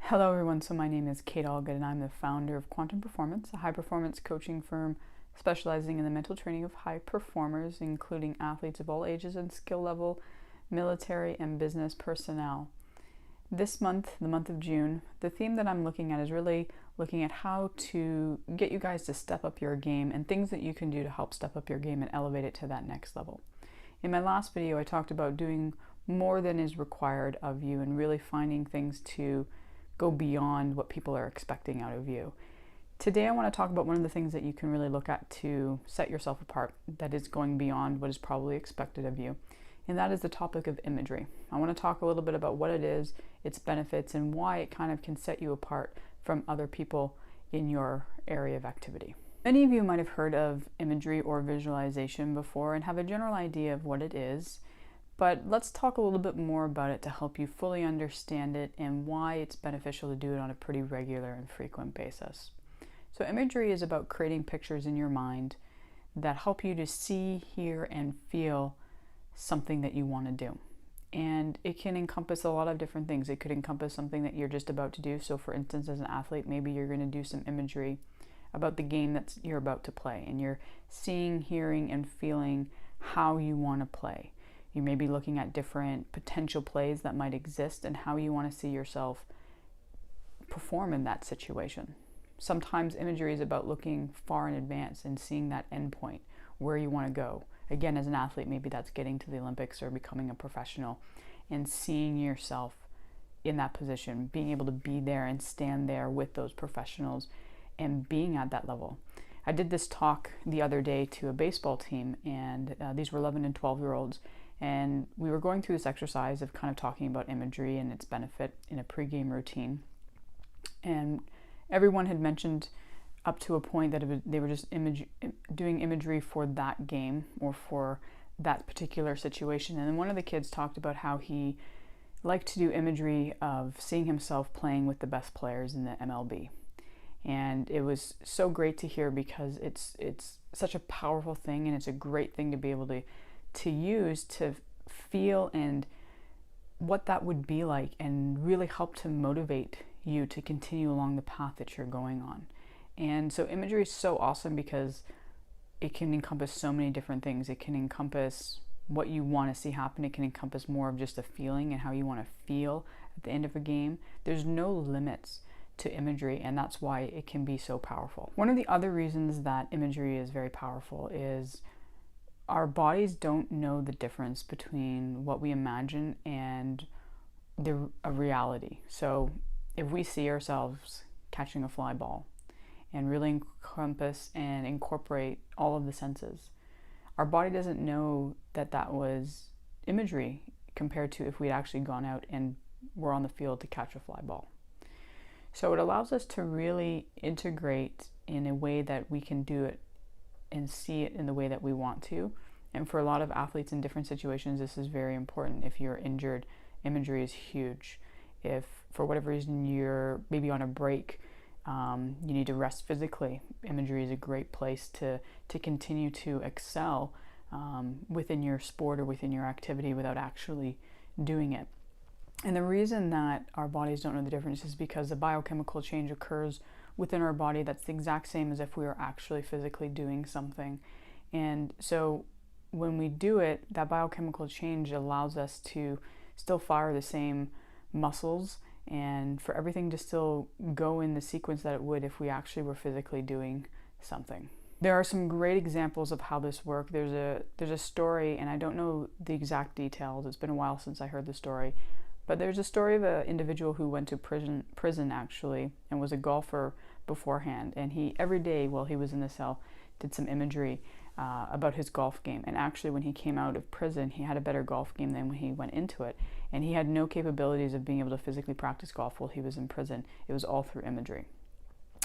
Hello everyone, so my name is Kate Allgood and I'm the founder of Quantum Performance, a high-performance coaching firm specializing in the mental training of high performers, including athletes of all ages and skill level, military and business personnel. This month, the month of June, the theme that I'm looking at is really looking at how to get you guys to step up your game and things that you can do to help step up your game and elevate it to that next level. In my last video, I talked about doing more than is required of you and really finding things to go beyond what people are expecting out of you. Today I want to talk about one of the things that you can really look at to set yourself apart that is going beyond what is probably expected of you, and that is the topic of imagery. I want to talk a little bit about what it is, its benefits, and why it kind of can set you apart from other people in your area of activity. Many of you might have heard of imagery or visualization before and have a general idea of what it is. But let's talk a little bit more about it to help you fully understand it and why it's beneficial to do it on a pretty regular and frequent basis. So imagery is about creating pictures in your mind that help you to see, hear, and feel something that you want to do. And it can encompass a lot of different things. It could encompass something that you're just about to do. So for instance, as an athlete, maybe you're going to do some imagery about the game that you're about to play, and you're seeing, hearing, and feeling how you want to play. You may be looking at different potential plays that might exist and how you want to see yourself perform in that situation. Sometimes imagery is about looking far in advance and seeing that end point, where you want to go. Again, as an athlete, maybe that's getting to the Olympics or becoming a professional and seeing yourself in that position, being able to be there and stand there with those professionals and being at that level. I did this talk the other day to a baseball team, and these were 11 and 12-year-olds. And we were going through this exercise of kind of talking about imagery and its benefit in a pregame routine. And everyone had mentioned up to a point that they were just doing imagery for that game or for that particular situation. And then one of the kids talked about how he liked to do imagery of seeing himself playing with the best players in the MLB. And it was so great to hear because it's such a powerful thing, and it's a great thing to be able to use to feel and what that would be like and really help to motivate you to continue along the path that you're going on. And so imagery is so awesome because it can encompass so many different things. It can encompass what you want to see happen. It can encompass more of just a feeling and how you want to feel at the end of a game. There's no limits to imagery, and that's why it can be so powerful. One of the other reasons that imagery is very powerful is our bodies don't know the difference between what we imagine and a reality. So if we see ourselves catching a fly ball and really encompass and incorporate all of the senses, our body doesn't know that that was imagery compared to if we'd actually gone out and were on the field to catch a fly ball. So it allows us to really integrate in a way that we can do it and see it in the way that we want to. And for a lot of athletes in different situations, this is very important. If you're injured, imagery is huge. If for whatever reason you're maybe on a break, you need to rest physically, imagery is a great place to continue to excel within your sport or within your activity without actually doing it. And the reason that our bodies don't know the difference is because the biochemical change occurs within our body that's the exact same as if we were actually physically doing something. And so when we do it, that biochemical change allows us to still fire the same muscles and for everything to still go in the sequence that it would if we actually were physically doing something. There are some great examples of how this works. There's a story, and I don't know the exact details. It's been a while since I heard the story. But there's a story of an individual who went to prison actually, and was a golfer beforehand. And he, every day while he was in the cell, did some imagery about his golf game. And actually when he came out of prison, he had a better golf game than when he went into it. And he had no capabilities of being able to physically practice golf while he was in prison. It was all through imagery.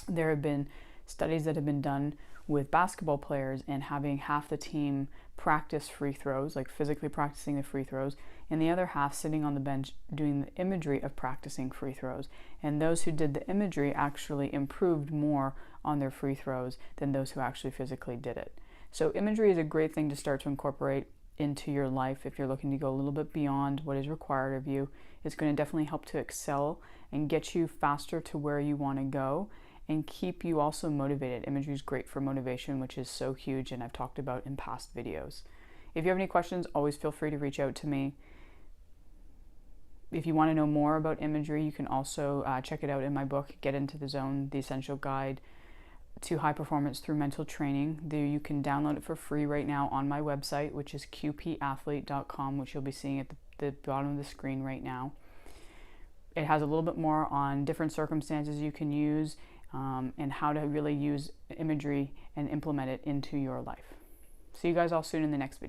There have been studies that have been done with basketball players and having half the team practice free throws, like physically practicing the free throws, and the other half sitting on the bench doing the imagery of practicing free throws. And those who did the imagery actually improved more on their free throws than those who actually physically did it. So imagery is a great thing to start to incorporate into your life, if you're looking to go a little bit beyond what is required of you, it's going to definitely help to excel and get you faster to where you want to go and keep you also motivated. Imagery is great for motivation, which is so huge, and I've talked about in past videos. If you have any questions, always feel free to reach out to me. If you want to know more about imagery, you can also check it out in my book, Get Into the Zone, The Essential Guide to High Performance Through Mental Training. There you can download it for free right now on my website, which is qpathlete.com, which you'll be seeing at the bottom of the screen right now. It has a little bit more on different circumstances you can use and how to really use imagery and implement it into your life. See you guys all soon in the next video.